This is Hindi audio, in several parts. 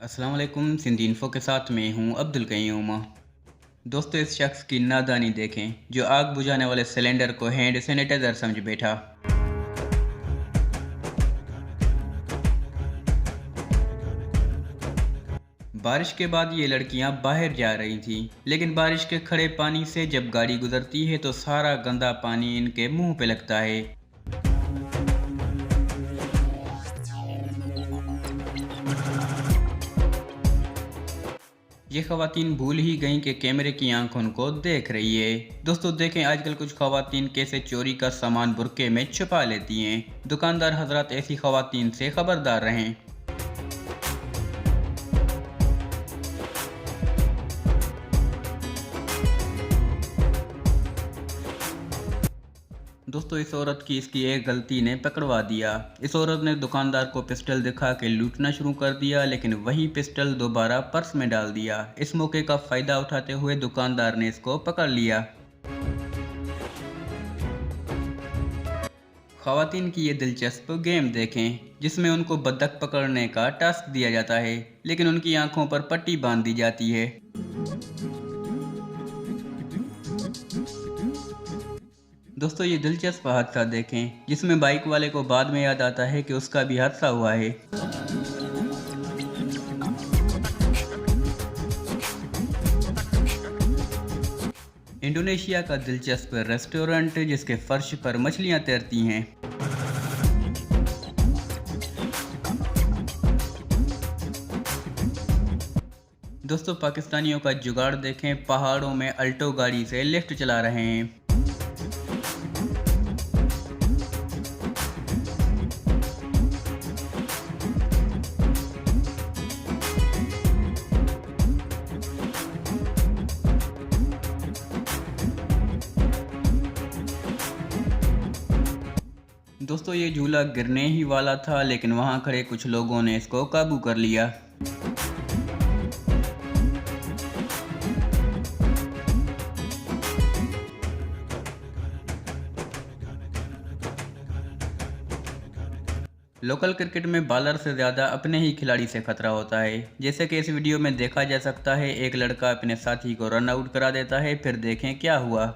अस्सलाम वालेकुम। सिंधी इन्फो के साथ मैं हूं अब्दुल कयूम। दोस्तों, इस शख्स की नादानी देखें जो आग बुझाने वाले सिलेंडर को हैंड सैनिटाइजर समझ बैठा। बारिश के बाद ये लड़कियां बाहर जा रही थीं, लेकिन बारिश के खड़े पानी से जब गाड़ी गुजरती है तो सारा गंदा पानी इनके मुंह पे लगता है। ये खवातीन भूल ही गईं कि कैमरे की आंख उनको देख रही है। दोस्तों देखें, आजकल कुछ खवातीन कैसे चोरी का सामान बुरके में छुपा लेती हैं। दुकानदार हजरात ऐसी खवातीन से खबरदार रहें। दोस्तों, इस औरत की इसकी एक गलती ने पकड़वा दिया। इस औरत ने दुकानदार को पिस्टल दिखा के लूटना शुरू कर दिया, लेकिन वही पिस्टल दोबारा पर्स में डाल दिया। इस मौके का फायदा उठाते हुए दुकानदार ने इसको पकड़ लिया। खवातीन की ये दिलचस्प गेम देखें, जिसमें उनको बत्तख पकड़ने का टास्क दिया जाता है, लेकिन उनकी आंखों पर पट्टी बांध दी जाती है। दोस्तों, ये दिलचस्प हादसा देखें, जिसमें बाइक वाले को बाद में याद आता है कि उसका भी हादसा हुआ है। इंडोनेशिया का दिलचस्प रेस्टोरेंट जिसके फर्श पर मछलियां तैरती हैं। दोस्तों, पाकिस्तानियों का जुगाड़ देखें, पहाड़ों में अल्टो गाड़ी से लिफ्ट चला रहे हैं। दोस्तों, ये झूला गिरने ही वाला था, लेकिन वहां खड़े कुछ लोगों ने इसको काबू कर लिया। लोकल क्रिकेट में बॉलर से ज़्यादा अपने ही खिलाड़ी से खतरा होता है। जैसे कि इस वीडियो में देखा जा सकता है, एक लड़का अपने साथी को रन आउट करा देता है। फिर देखें क्या हुआ।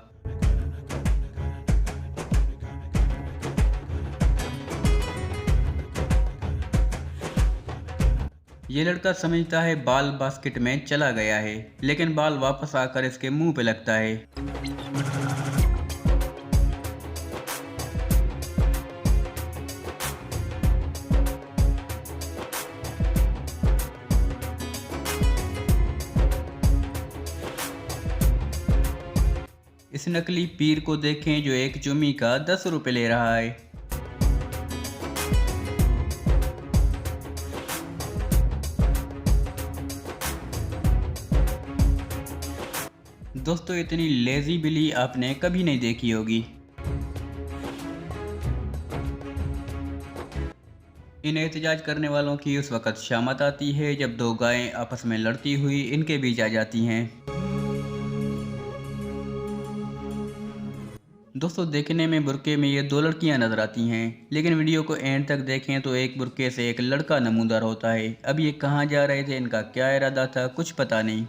ये लड़का समझता है बॉल बास्केट में चला गया है, लेकिन बॉल वापस आकर इसके मुंह पे लगता है। इस नकली पीर को देखें जो एक चुम्मी का 10 रुपये ले रहा है। दोस्तों, इतनी लेजी बिल्ली आपने कभी नहीं देखी होगी। इन एहतजाज करने वालों की उस वक़्त शामत आती है जब दो गायें आपस में लड़ती हुई इनके बीच आ जाती हैं। दोस्तों, देखने में बुरके में ये दो लड़कियां नजर आती हैं, लेकिन वीडियो को एंड तक देखें तो एक बुरके से एक लड़का नमूदार होता है। अब ये कहाँ जा रहे थे, इनका क्या इरादा था, कुछ पता नहीं।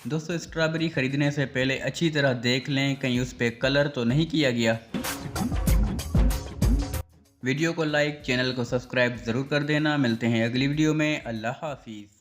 दोस्तों, स्ट्रॉबेरी खरीदने से पहले अच्छी तरह देख लें कहीं उस पर कलर तो नहीं किया गया। वीडियो को लाइक, चैनल को सब्सक्राइब ज़रूर कर देना। मिलते हैं अगली वीडियो में। अल्लाह हाफिज़।